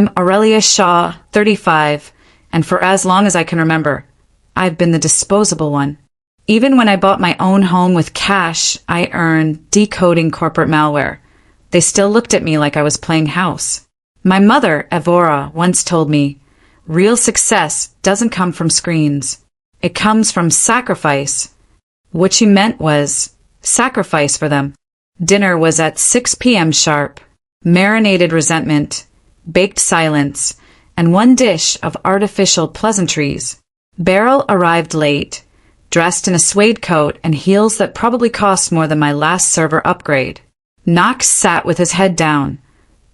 I'm Aurelia Shaw, 35, and for as long as I can remember, I've been the disposable one. Even when I bought my own home with cash I earned decoding corporate malware, they still looked at me like I was playing house. My mother, Evora, once told me, real success doesn't come from screens. It comes from sacrifice. What she meant was sacrifice for them. Dinner was at 6 p.m. sharp, marinated resentment, baked silence, and one dish of artificial pleasantries. Beryl arrived late, dressed in a suede coat and heels that probably cost more than my last server upgrade. Knox sat with his head down,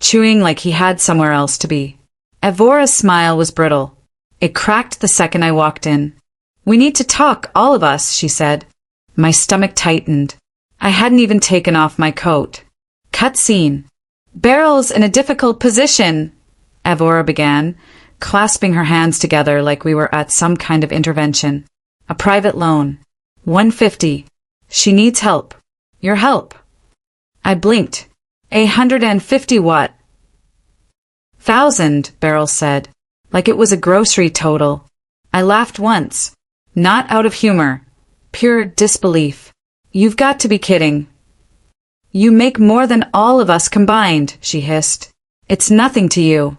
chewing like he had somewhere else to be. Evora's smile was brittle. It cracked the second I walked in. "We need to talk, all of us," she said. My stomach tightened. I hadn't even taken off my coat. Cut scene. "Beryl's in a difficult position," Evora began, clasping her hands together like we were at some kind of intervention. "A private loan. 150. She needs help. Your help." I blinked. 150 what? "1,000, Beryl said, like it was a grocery total. I laughed once. Not out of humor. Pure disbelief. "You've got to be kidding." "You make more than all of us combined," she hissed. "It's nothing to you."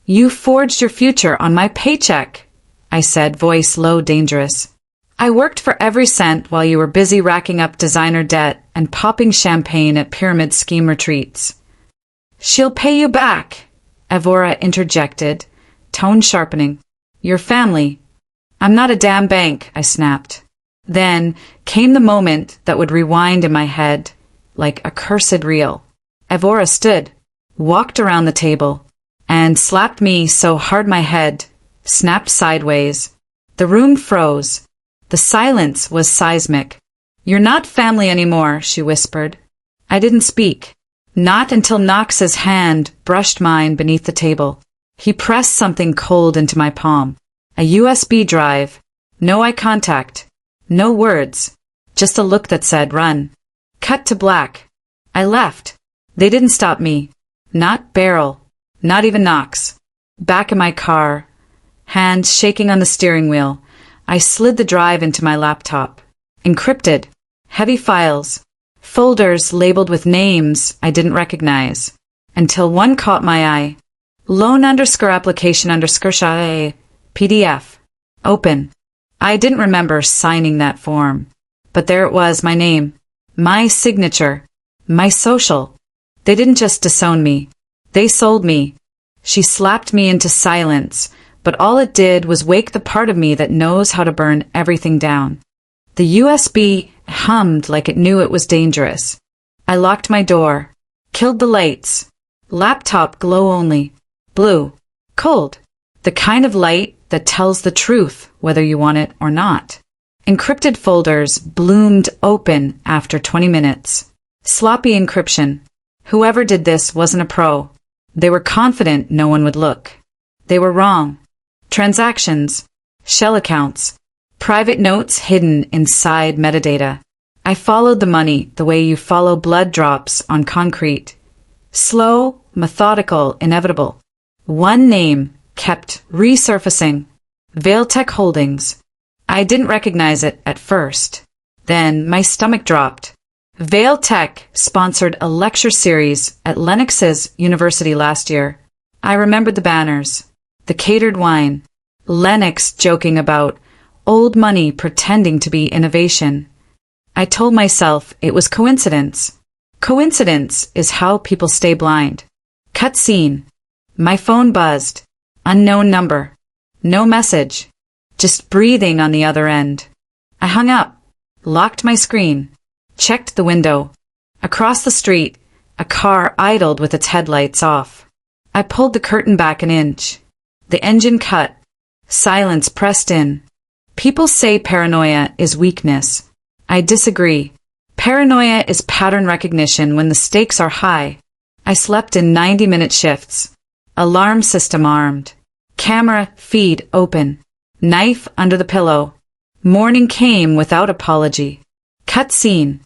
"You forged your future on my paycheck," I said, voice low, dangerous. "I worked for every cent while you were busy racking up designer debt and popping champagne at pyramid scheme retreats." "She'll pay you back," Evora interjected, tone sharpening. "Your family." "I'm not a damn bank," I snapped. Then came the moment that would rewind in my head, like a cursed reel. Evora stood, walked around the table, and slapped me so hard my head snapped sideways. The room froze. The silence was seismic. "You're not family anymore," she whispered. I didn't speak. Not until Knox's hand brushed mine beneath the table. He pressed something cold into my palm. A USB drive. No eye contact. No words. Just a look that said, "Run." Cut to black. I left. They didn't stop me. Not Beryl. Not even Knox. Back in my car, hands shaking on the steering wheel, I slid the drive into my laptop. Encrypted. Heavy files. Folders labeled with names I didn't recognize. Until one caught my eye. Loan_application_sha PDF. Open. I didn't remember signing that form. But there it was, my name. My signature. My social. They didn't just disown me. They sold me. She slapped me into silence, but all it did was wake the part of me that knows how to burn everything down. The USB hummed like it knew it was dangerous. I locked my door. Killed the lights. Laptop glow only. Blue. Cold. The kind of light that tells the truth whether you want it or not. Encrypted folders bloomed open after 20 minutes. Sloppy encryption. Whoever did this wasn't a pro. They were confident no one would look. They were wrong. Transactions. Shell accounts. Private notes hidden inside metadata. I followed the money the way you follow blood drops on concrete. Slow, methodical, inevitable. One name kept resurfacing. Vailtech Holdings. I didn't recognize it at first. Then my stomach dropped. Vailtech sponsored a lecture series at Lennox's University last year. I remembered the banners, the catered wine, Lennox joking about old money pretending to be innovation. I told myself it was coincidence. Coincidence is how people stay blind. Cut scene. My phone buzzed. Unknown number. No message. Just breathing on the other end. I hung up, locked my screen, checked the window. Across the street, a car idled with its headlights off. I pulled the curtain back an inch. The engine cut. Silence pressed in. People say paranoia is weakness. I disagree. Paranoia is pattern recognition when the stakes are high. I slept in 90-minute shifts. Alarm system armed. Camera feed open. Knife under the pillow. Morning came without apology. Cut scene.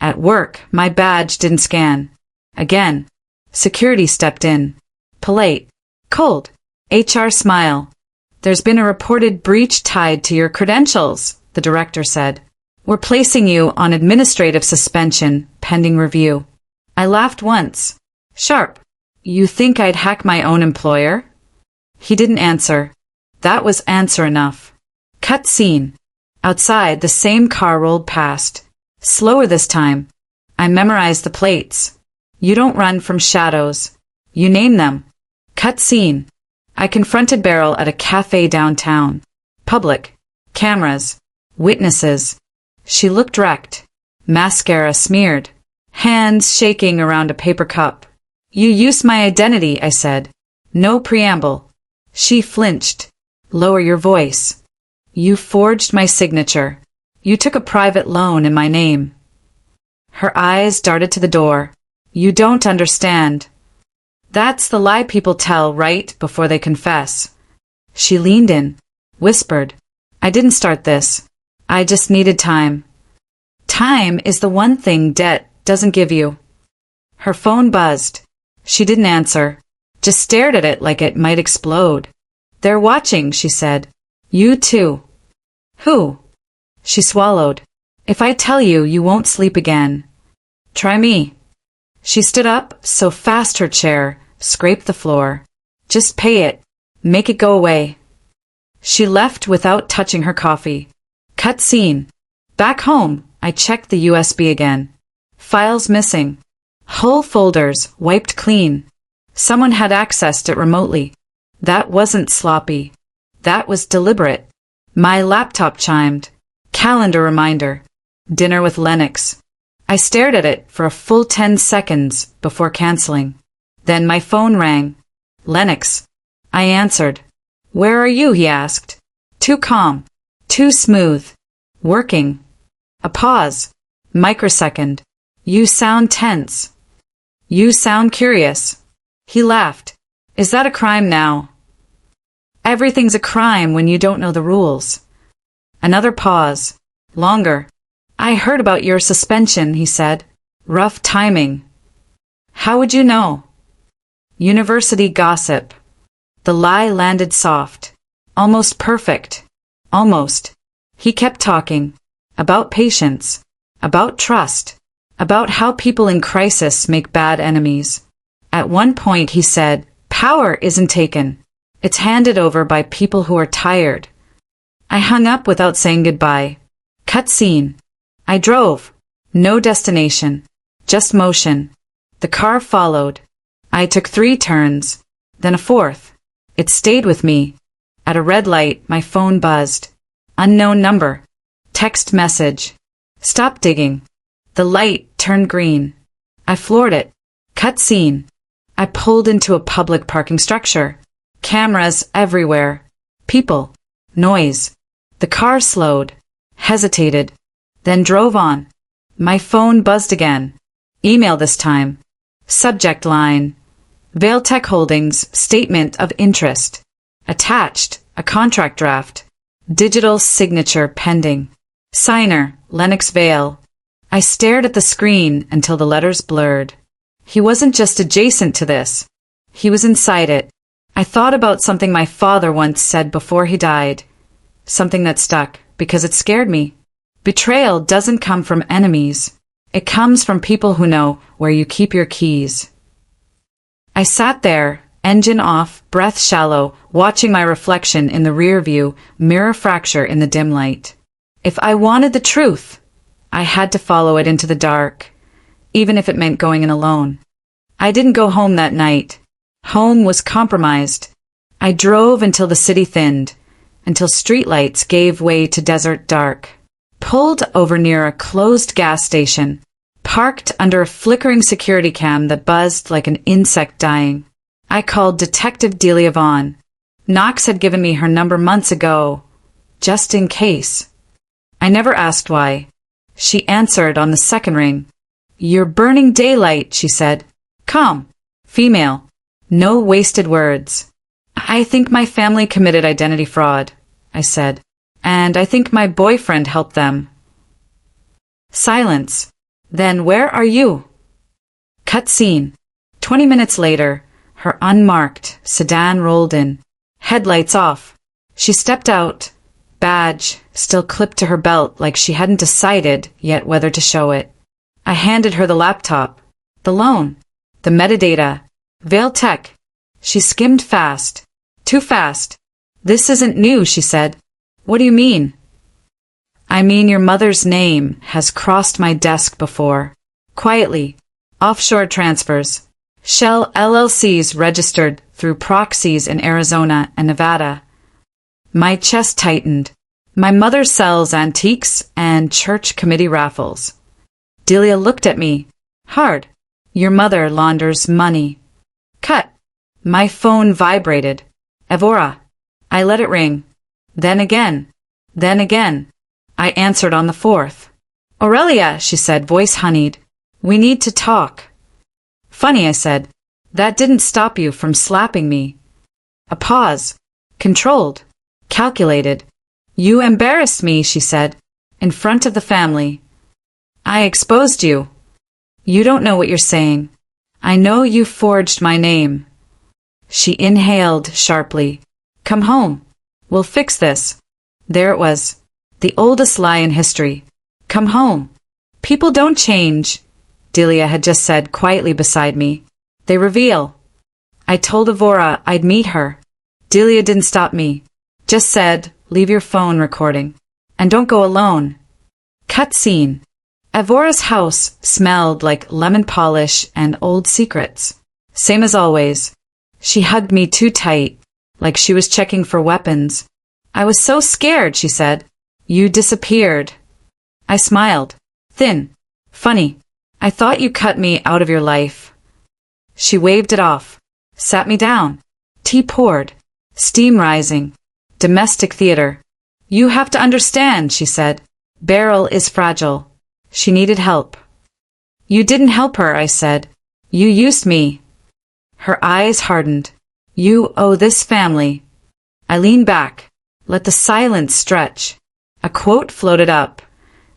At work, my badge didn't scan. Again. Security stepped in. Polite. Cold. HR smile. There's been a reported breach tied to your credentials, the director said. We're placing you on administrative suspension, pending review. I laughed once. Sharp. You think I'd hack my own employer? He didn't answer. That was answer enough. Cut scene. Outside, the same car rolled past. Slower this time. I memorized the plates. You don't run from shadows. You name them. Cut scene. I confronted Beryl at a cafe downtown. Public. Cameras. Witnesses. She looked wrecked. Mascara smeared. Hands shaking around a paper cup. You used my identity, I said. No preamble. She flinched. Lower your voice. You forged my signature. You took a private loan in my name. Her eyes darted to the door. You don't understand. That's the lie people tell right before they confess. She leaned in, whispered, I didn't start this. I just needed time. Time is the one thing debt doesn't give you. Her phone buzzed. She didn't answer, just stared at it like it might explode. They're watching, she said. You too. Who? She swallowed. If I tell you, you won't sleep again. Try me. She stood up so fast her chair scraped the floor. Just pay it. Make it go away. She left without touching her coffee. Cut scene. Back home, I checked the USB again. Files missing. Whole folders wiped clean. Someone had accessed it remotely. That wasn't sloppy. That was deliberate. My laptop chimed. Calendar reminder. Dinner with Lennox. I stared at it for a full 10 seconds before canceling. Then my phone rang. Lennox. I answered. Where are you? He asked. Too calm. Too smooth. Working. A pause. Microsecond. You sound tense. You sound curious. He laughed. Is that a crime now? Everything's a crime when you don't know the rules. Another pause. Longer. I heard about your suspension, he said. Rough timing. How would you know? University gossip. The lie landed soft. Almost perfect. Almost. He kept talking. About patience. About trust. About how people in crisis make bad enemies. At one point he said, power isn't taken. It's handed over by people who are tired. I hung up without saying goodbye. Cut scene. I drove. No destination. Just motion. The car followed. I took 3 turns. Then a 4th. It stayed with me. At a red light, my phone buzzed. Unknown number. Text message. Stop digging. The light turned green. I floored it. Cut scene. I pulled into a public parking structure. Cameras everywhere. People. Noise. The car slowed. Hesitated. Then drove on. My phone buzzed again. Email this time. Subject line. Vail Tech Holdings Statement of Interest. Attached, a contract draft. Digital signature pending. Signer, Lennox Vail. I stared at the screen until the letters blurred. He wasn't just adjacent to this. He was inside it. I thought about something my father once said before he died. Something that stuck, because it scared me. Betrayal doesn't come from enemies. It comes from people who know where you keep your keys. I sat there, engine off, breath shallow, watching my reflection in the rear view mirror fracture in the dim light. If I wanted the truth, I had to follow it into the dark, even if it meant going in alone. I didn't go home that night. Home was compromised. I drove until the city thinned, until streetlights gave way to desert dark. Pulled over near a closed gas station. Parked under a flickering security cam that buzzed like an insect dying. I called Detective Delia Vaughn. Knox had given me her number months ago, just in case. I never asked why. She answered on the second ring. You're burning daylight, she said. Calm. Female. No wasted words. I think my family committed identity fraud, I said. And I think my boyfriend helped them. Silence. Then where are you? Cut scene. 20 minutes later, Her unmarked sedan rolled in, headlights off. She stepped out, badge still clipped to her belt like she hadn't decided yet whether to show it. I handed her the laptop, the loan, the metadata, Veil Tech. She skimmed fast. Too fast. This isn't new, she said. What do you mean? I mean your mother's name has crossed my desk before. Quietly. Offshore transfers. Shell LLCs registered through proxies in Arizona and Nevada. My chest tightened. My mother sells antiques and church committee raffles. Delia looked at me. Hard. Your mother launders money. Cut. My phone vibrated. Evora. I let it ring. Then again. Then again. I answered on the fourth. Aurelia, she said, voice honeyed. We need to talk. Funny, I said. That didn't stop you from slapping me. A pause. Controlled. Calculated. You embarrassed me, she said, in front of the family. I exposed you. You don't know what you're saying. I know you forged my name. She inhaled sharply. Come home. We'll fix this. There it was. The oldest lie in history. Come home. People don't change, Delia had just said quietly beside me. They reveal. I told Evora I'd meet her. Delia didn't stop me. Just said, leave your phone recording. And don't go alone. Cut scene. Evora's house smelled like lemon polish and old secrets. Same as always. She hugged me too tight, like she was checking for weapons. I was so scared, she said. You disappeared. I smiled. Thin. Funny. I thought you cut me out of your life. She waved it off. Sat me down. Tea poured. Steam rising. Domestic theater. You have to understand, she said. Beryl is fragile. She needed help. You didn't help her, I said. You used me. Her eyes hardened. You owe this family. I leaned back. Let the silence stretch. A quote floated up.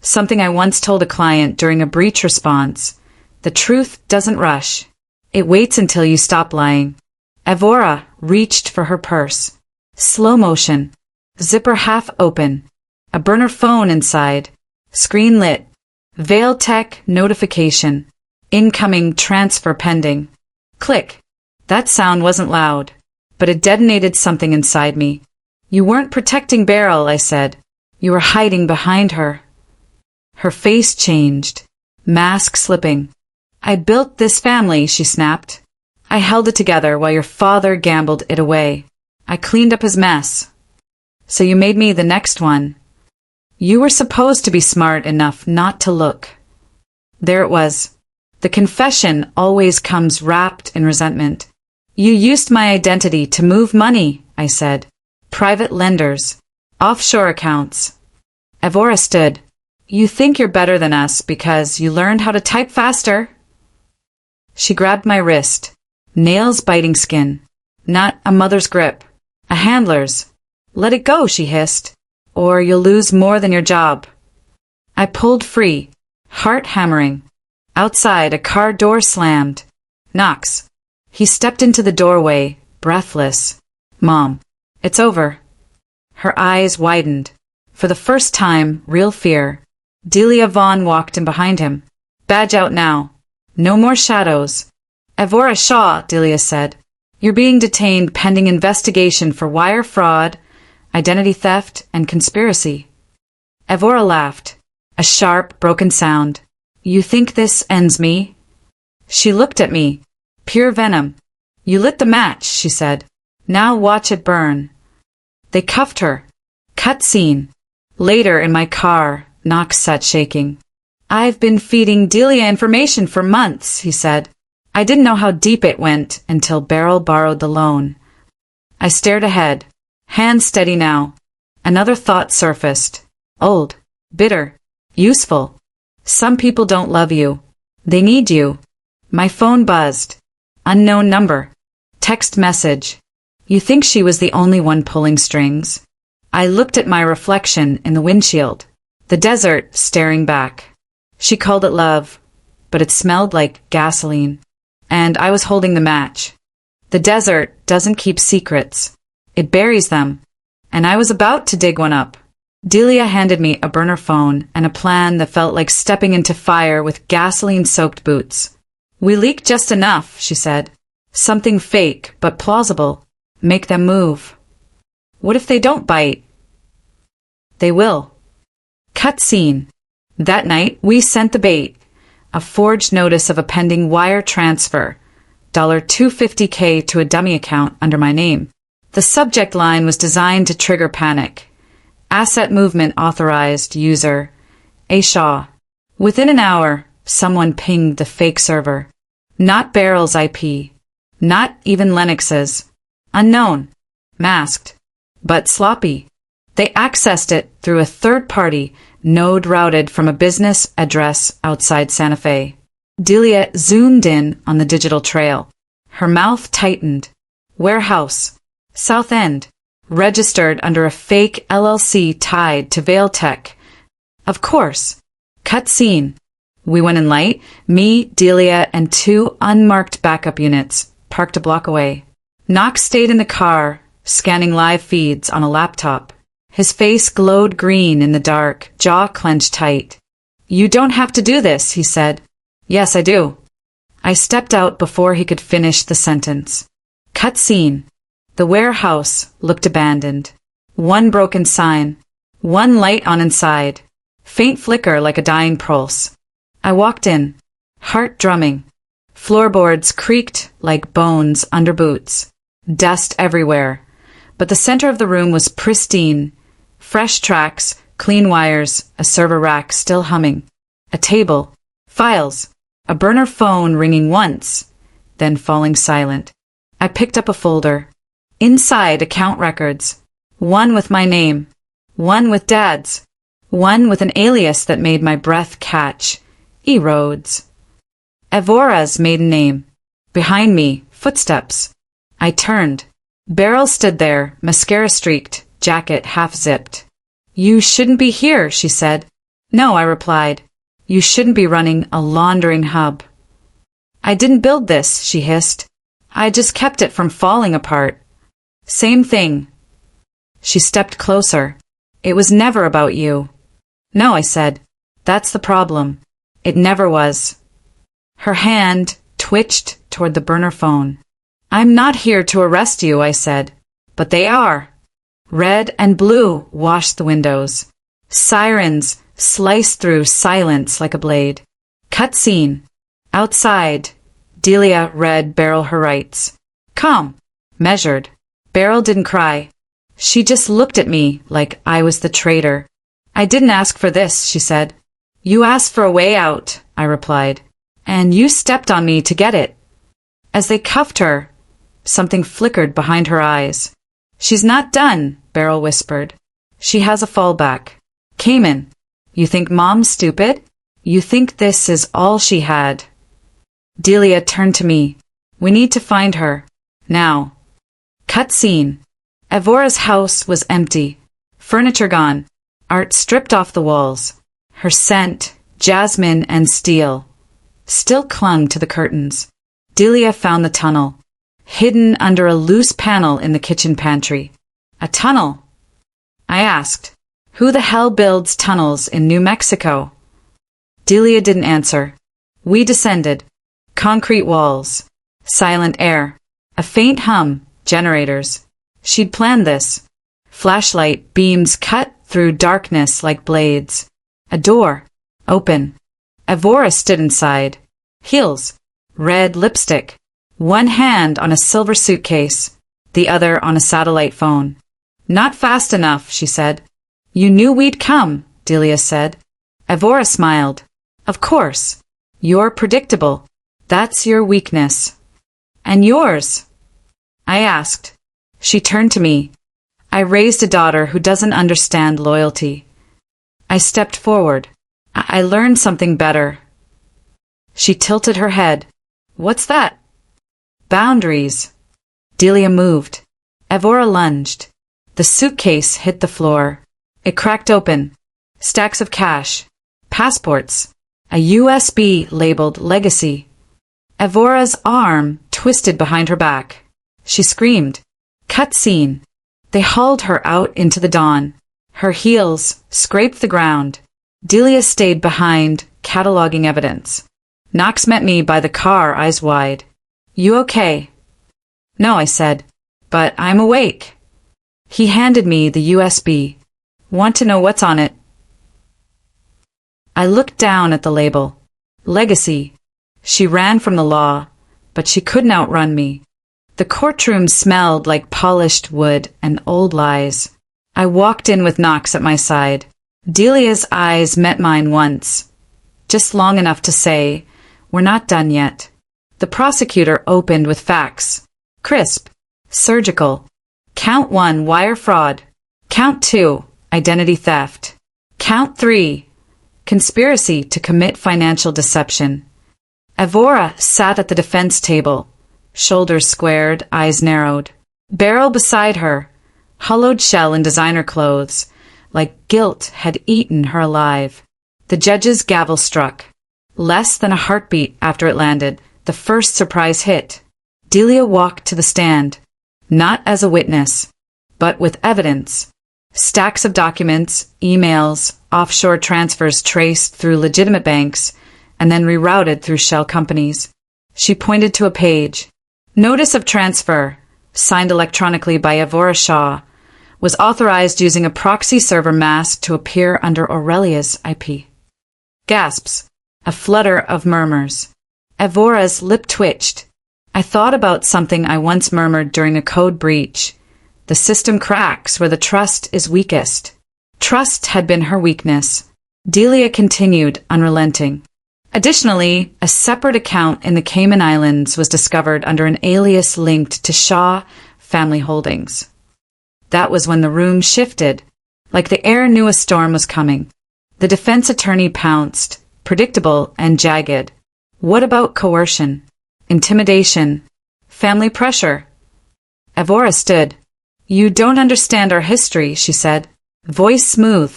Something I once told a client during a breach response. The truth doesn't rush. It waits until you stop lying. Evora reached for her purse. Slow motion. Zipper half open. A burner phone inside. Screen lit. Veil Tech notification. Incoming transfer pending. Click. That sound wasn't loud, but it detonated something inside me. You weren't protecting Beryl, I said. You were hiding behind her. Her face changed. Mask slipping. I built this family, she snapped. I held it together while your father gambled it away. I cleaned up his mess. So you made me the next one. You were supposed to be smart enough not to look. There it was. The confession always comes wrapped in resentment. You used my identity to move money, I said. Private lenders. Offshore accounts. Evora stood. You think you're better than us because you learned how to type faster? She grabbed my wrist. Nails biting skin. Not a mother's grip. A handler's. Let it go, she hissed. Or you'll lose more than your job. I pulled free. Heart hammering. Outside, a car door slammed. Knocks. He stepped into the doorway, breathless. Mom. It's over. Her eyes widened. For the first time, real fear. Delia Vaughn walked in behind him. Badge out now. No more shadows. Evora Shaw, Delia said. You're being detained pending investigation for wire fraud, identity theft, and conspiracy. Evora laughed. A sharp, broken sound. You think this ends me? She looked at me. Pure venom. You lit the match, she said. Now watch it burn. They cuffed her. Cut scene. Later in my car, Knox sat shaking. I've been feeding Delia information for months, he said. I didn't know how deep it went until Beryl borrowed the loan. I stared ahead. Hands steady now. Another thought surfaced. Old. Bitter. Useful. Some people don't love you. They need you. My phone buzzed. Unknown number. Text message. You think she was the only one pulling strings? I looked at my reflection in the windshield. The desert staring back. She called it love, but it smelled like gasoline. And I was holding the match. The desert doesn't keep secrets. It buries them. And I was about to dig one up. Delia handed me a burner phone and a plan that felt like stepping into fire with gasoline-soaked boots. We leak just enough, she said. Something fake, but plausible. Make them move. What if they don't bite? They will. Cut scene. That night, we sent the bait. A forged notice of a pending wire transfer. $250K to a dummy account under my name. The subject line was designed to trigger panic. Asset movement authorized user. A. Shaw. Within an hour, someone pinged the fake server. Not Barrel's IP. Not even Lennox's. Unknown. Masked. But sloppy. They accessed it through a third-party node routed from a business address outside Santa Fe. Delia zoomed in on the digital trail. Her mouth tightened. Warehouse. South End. Registered under a fake LLC tied to Vail Tech. Of course. Cut scene. We went in light, me, Delia, and 2 unmarked backup units, parked a block away. Knox stayed in the car, scanning live feeds on a laptop. His face glowed green in the dark, jaw clenched tight. You don't have to do this, he said. Yes, I do. I stepped out before he could finish the sentence. Cut scene. The warehouse looked abandoned. 1 broken sign. 1 light on inside. Faint flicker like a dying pulse. I walked in. Heart drumming. Floorboards creaked like bones under boots. Dust everywhere. But the center of the room was pristine. Fresh tracks, clean wires, a server rack still humming. A table. Files. A burner phone ringing once, then falling silent. I picked up a folder. Inside, account records. 1 with my name. 1 with Dad's. 1 with an alias that made my breath catch. E. Rhodes. Evora's maiden name. Behind me, footsteps. I turned. Beryl stood there, mascara streaked, jacket half-zipped. You shouldn't be here, she said. No, I replied. You shouldn't be running a laundering hub. I didn't build this, she hissed. I just kept it from falling apart. Same thing. She stepped closer. It was never about you. No, I said. That's the problem. It never was. Her hand twitched toward the burner phone. I'm not here to arrest you, I said. But they are. Red and blue washed the windows. Sirens sliced through silence like a blade. Cut scene. Outside. Delia read Beryl her rights. Calm. Measured. Beryl didn't cry. She just looked at me like I was the traitor. I didn't ask for this, she said. You asked for a way out, I replied. And you stepped on me to get it. As they cuffed her, something flickered behind her eyes. She's not done, Beryl whispered. She has a fallback. Cayman. You think Mom's stupid? You think this is all she had? Delia turned to me. We need to find her. Now. Cut scene. Evora's house was empty. Furniture gone. Art stripped off the walls. Her scent, jasmine and steel, still clung to the curtains. Delia found the tunnel, hidden under a loose panel in the kitchen pantry. A tunnel? I asked. Who the hell builds tunnels in New Mexico? Delia didn't answer. We descended. Concrete walls. Silent air. A faint hum. Generators. She'd planned this. Flashlight beams cut through darkness like blades. A door. Open. Evora stood inside. Heels. Red lipstick. 1 hand on a silver suitcase. The other on a satellite phone. Not fast enough, she said. You knew we'd come, Delia said. Evora smiled. Of course. You're predictable. That's your weakness. And yours? I asked. She turned to me. I raised a daughter who doesn't understand loyalty. I stepped forward. I learned something better. She tilted her head. What's that? Boundaries. Delia moved. Evora lunged. The suitcase hit the floor. It cracked open. Stacks of cash. Passports. A USB labeled Legacy. Evora's arm twisted behind her back. She screamed. Cut scene. They hauled her out into the dawn. Her heels scraped the ground. Delia stayed behind, cataloging evidence. Knox met me by the car, eyes wide. You okay? No, I said. But I'm awake. He handed me the USB. Want to know what's on it? I looked down at the label. Legacy. She ran from the law, but she couldn't outrun me. The courtroom smelled like polished wood and old lies. I walked in with Knox at my side. Delia's eyes met mine once, just long enough to say, "We're not done yet." The prosecutor opened with facts. Crisp. Surgical. Count 1, wire fraud. Count 2, identity theft. Count 3, conspiracy to commit financial deception. Evora sat at the defense table, shoulders squared, eyes narrowed. Beryl beside her, hollowed shell in designer clothes, like guilt had eaten her alive. The judge's gavel struck. Less than a heartbeat after it landed, the first surprise hit. Delia walked to the stand, not as a witness, but with evidence. Stacks of documents, emails, offshore transfers traced through legitimate banks, and then rerouted through shell companies. She pointed to a page. Notice of transfer, signed electronically by Evora Shaw, was authorized using a proxy server masked to appear under Aurelia's IP. Gasps. A flutter of murmurs. Evora's lip twitched. I thought about something I once murmured during a code breach. The system cracks where the trust is weakest. Trust had been her weakness. Delia continued, unrelenting. Additionally, a separate account in the Cayman Islands was discovered under an alias linked to Shaw Family Holdings. That was when the room shifted, like the air knew a storm was coming. The defense attorney pounced, predictable and jagged. What about coercion? Intimidation? Family pressure? Evora stood. You don't understand our history, she said. Voice smooth.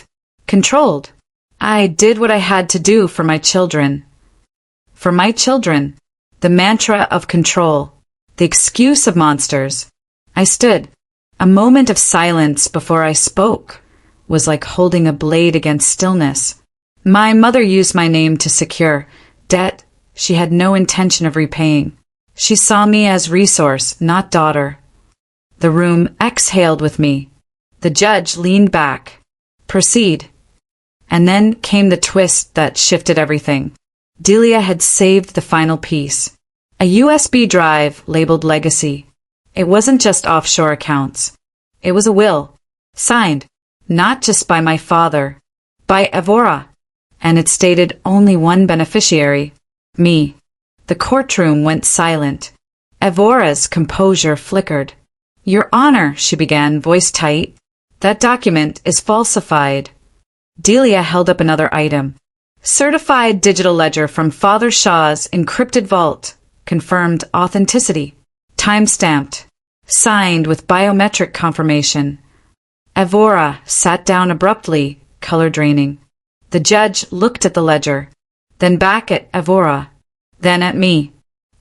Controlled. I did what I had to do for my children. For my children. The mantra of control. The excuse of monsters. I stood. A moment of silence before I spoke was like holding a blade against stillness. My mother used my name to secure debt she had no intention of repaying. She saw me as resource, not daughter. The room exhaled with me. The judge leaned back. Proceed. And then came the twist that shifted everything. Delia had saved the final piece. A USB drive labeled Legacy. It wasn't just offshore accounts. It was a will. Signed. Not just by my father. By Evora. And it stated only one beneficiary. Me. The courtroom went silent. Evora's composure flickered. Your Honor, she began, voice tight. That document is falsified. Delia held up another item. Certified digital ledger from Father Shaw's encrypted vault. Confirmed authenticity. Time-stamped. Signed with biometric confirmation. Evora sat down abruptly, color draining. The judge looked at the ledger, then back at Evora, then at me.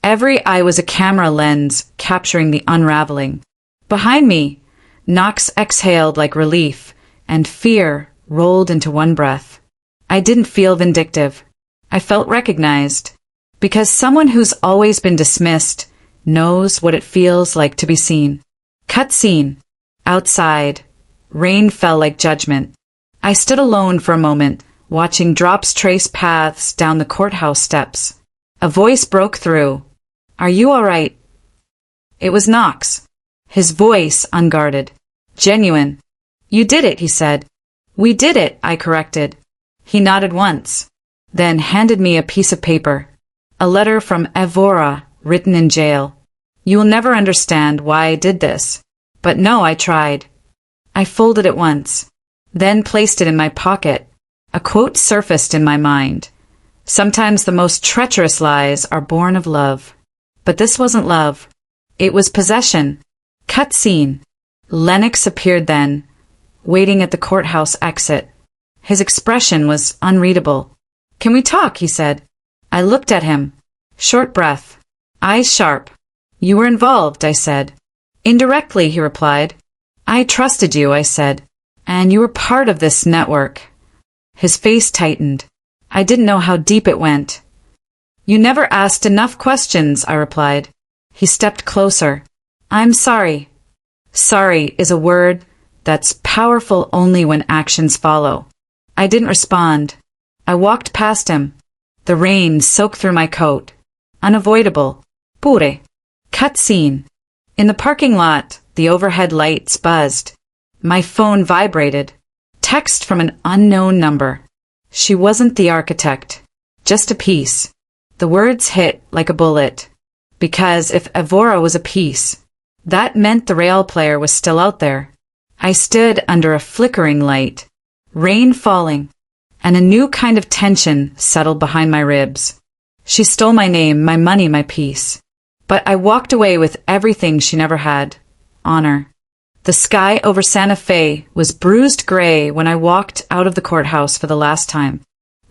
Every eye was a camera lens capturing the unraveling. Behind me, Knox exhaled like relief, and fear rolled into one breath. I didn't feel vindictive. I felt recognized, because someone who's always been dismissed knows what it feels like to be seen. Cut scene. Outside. Rain fell like judgment. I stood alone for a moment, watching drops trace paths down the courthouse steps. A voice broke through. Are you all right? It was Knox. His voice unguarded. Genuine. You did it, he said. We did it, I corrected. He nodded once, then handed me a piece of paper. A letter from Evora, written in jail. You will never understand why I did this. But no, I tried. I folded it once, then placed it in my pocket. A quote surfaced in my mind. Sometimes the most treacherous lies are born of love. But this wasn't love. It was possession. Cut scene. Lennox appeared then, waiting at the courthouse exit. His expression was unreadable. Can we talk? He said. I looked at him. Short breath. Eyes sharp. You were involved, I said. Indirectly, he replied. I trusted you, I said, and you were part of this network. His face tightened. I didn't know how deep it went. You never asked enough questions, I replied. He stepped closer. I'm sorry. Sorry is a word that's powerful only when actions follow. I didn't respond. I walked past him. The rain soaked through my coat. Unavoidable. Pure. Cut scene. In the parking lot, the overhead lights buzzed. My phone vibrated. Text from an unknown number. She wasn't the architect. Just a piece. The words hit like a bullet. Because if Evora was a piece, that meant the Real player was still out there. I stood under a flickering light. Rain falling. And a new kind of tension settled behind my ribs. She stole my name, my money, my peace. But I walked away with everything she never had. Honor. The sky over Santa Fe was bruised gray when I walked out of the courthouse for the last time.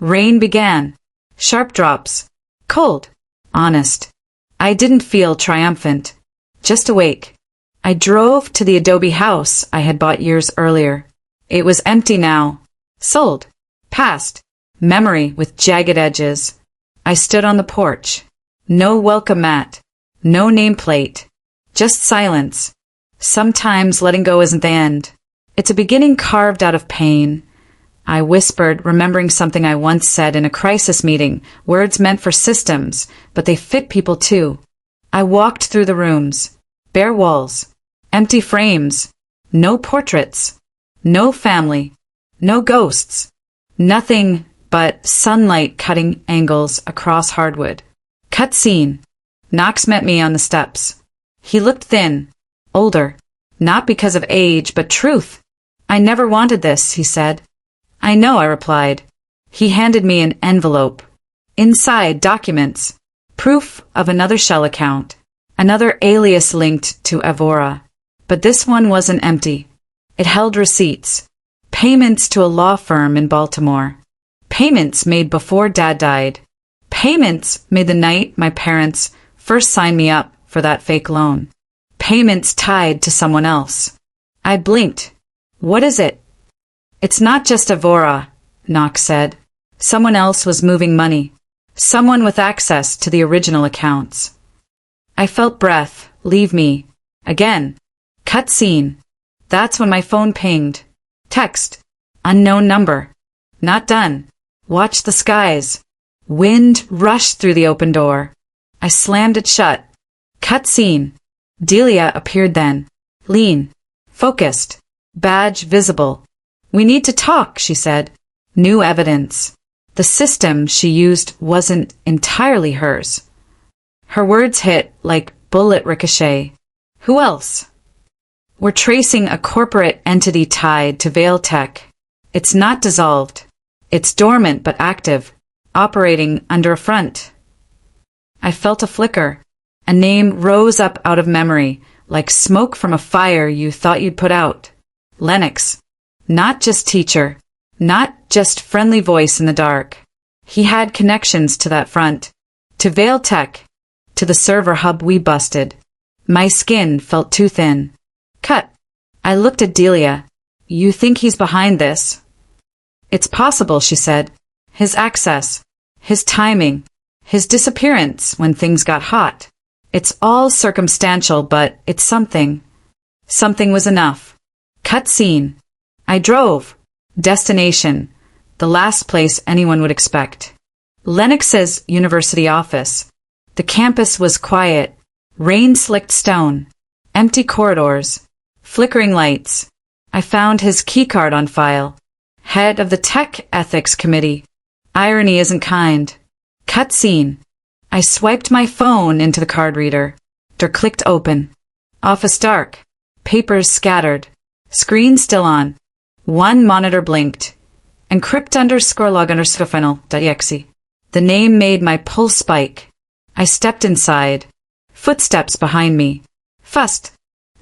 Rain began. Sharp drops. Cold. Honest. I didn't feel triumphant. Just awake. I drove to the adobe house I had bought years earlier. It was empty now. Sold. Past. Memory with jagged edges. I stood on the porch. No welcome mat. No nameplate. Just silence. Sometimes letting go isn't the end. It's a beginning carved out of pain. I whispered, remembering something I once said in a crisis meeting, words meant for systems, but they fit people too. I walked through the rooms. Bare walls. Empty frames. No portraits. No family. No ghosts. Nothing but sunlight cutting angles across hardwood. Cut scene. Knox met me on the steps. He looked thin. Older. Not because of age, but truth. I never wanted this, he said. I know, I replied. He handed me an envelope. Inside, documents. Proof of another shell account. Another alias linked to Evora. But this one wasn't empty. It held receipts. Payments to a law firm in Baltimore. Payments made before Dad died. Payments made the night my parents first signed me up for that fake loan. Payments tied to someone else. I blinked. What is it? It's not just Evora, Knox said. Someone else was moving money. Someone with access to the original accounts. I felt breath leave me. Again. Cut scene. That's when my phone pinged. Text. Unknown number. Not done. Watch the skies. Wind rushed through the open door. I slammed it shut. Cut scene. Delia appeared then. Lean. Focused. Badge visible. We need to talk, she said. New evidence. The system she used wasn't entirely hers. Her words hit like bullet ricochet. Who else? We're tracing a corporate entity tied to Veil Tech. It's not dissolved. It's dormant but active, operating under a front. I felt a flicker. A name rose up out of memory, like smoke from a fire you thought you'd put out. Lennox. Not just teacher. Not just friendly voice in the dark. He had connections to that front. To Veil Tech. To the server hub we busted. My skin felt too thin. Cut. I looked at Delia. You think he's behind this? It's possible, she said. His access. His timing. His disappearance when things got hot. It's all circumstantial, but it's something. Something was enough. Cut scene. I drove. Destination. The last place anyone would expect. Lennox's university office. The campus was quiet. Rain-slicked stone. Empty corridors. Flickering lights. I found his keycard on file. Head of the Tech Ethics Committee. Irony isn't kind. Cut scene. I swiped my phone into the card reader. Door clicked open. Office dark. Papers scattered. Screen still on. One monitor blinked. Encrypt_log_final.exe. The name made my pulse spike. I stepped inside. Footsteps behind me. Fussed.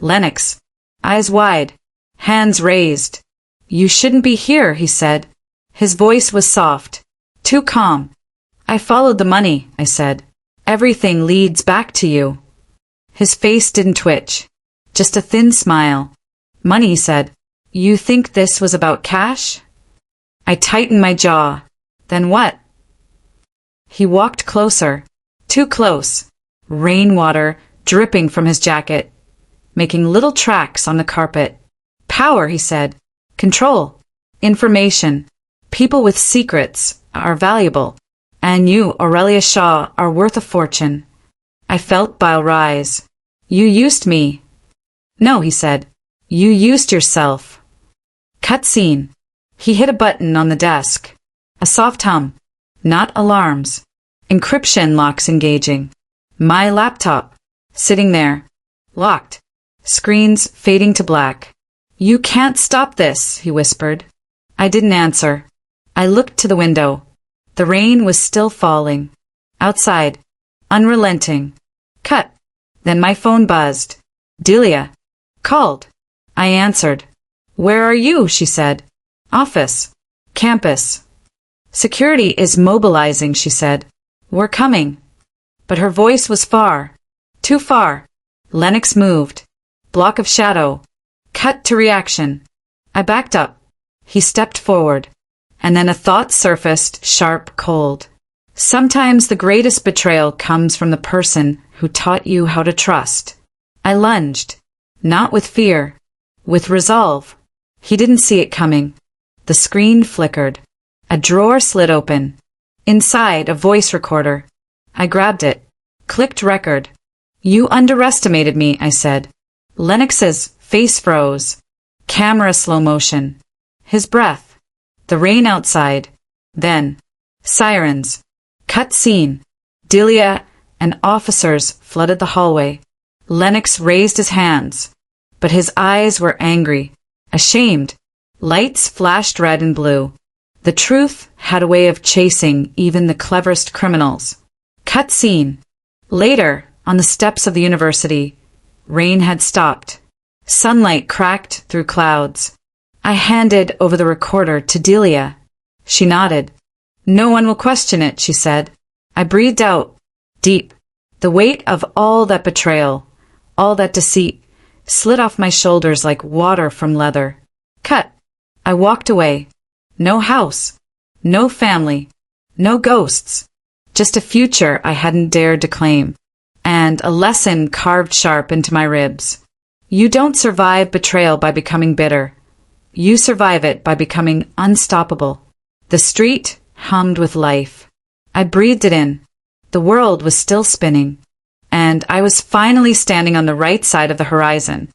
Lennox. Eyes wide. Hands raised. You shouldn't be here, he said. His voice was soft. Too calm. I followed the money, I said. Everything leads back to you. His face didn't twitch. just a thin smile. Money, he said. You think this was about cash? I tightened my jaw. Then what? He walked closer. Too close. Rainwater dripping from his jacket, making little tracks on the carpet. Power, he said. Control. Information. People with secrets are valuable. And you, Aurelia Shaw, are worth a fortune. I felt bile rise. You used me. No, he said. You used yourself. Cut scene. He hit a button on the desk. A soft hum. Not alarms. Encryption locks engaging. My laptop. Sitting there. Locked. Screens fading to black. You can't stop this, he whispered. I didn't answer. I looked to the window. The rain was still falling. Outside. Unrelenting. Cut. Then my phone buzzed. Delia. Called. I answered. Where are you? She said. Office. Campus. Security is mobilizing, she said. We're coming. But her voice was far. Too far. Lennox moved. Block of shadow. Cut to reaction. I backed up. He stepped forward. And then a thought surfaced, sharp, cold. Sometimes the greatest betrayal comes from the person who taught you how to trust. I lunged. Not with fear. With resolve. He didn't see it coming. The screen flickered. A drawer slid open. Inside, a voice recorder. I grabbed it. Clicked record. You underestimated me, I said. Lennox's face froze. Camera slow motion. His breath. The rain outside. Then. Sirens. Cut scene. Delia and officers flooded the hallway. Lennox raised his hands. But his eyes were angry. Ashamed. Lights flashed red and blue. The truth had a way of chasing even the cleverest criminals. Cut scene. Later, on the steps of the university, rain had stopped. Sunlight cracked through clouds. I handed over the recorder to Delia. She nodded. No one will question it, she said. I breathed out, deep. The weight of all that betrayal, all that deceit, slid off my shoulders like water from leather. Cut. I walked away. No house. No family. No ghosts. Just a future I hadn't dared to claim. And a lesson carved sharp into my ribs. You don't survive betrayal by becoming bitter. You survive it by becoming unstoppable. The street hummed with life. I breathed it in. The world was still spinning. And I was finally standing on the right side of the horizon.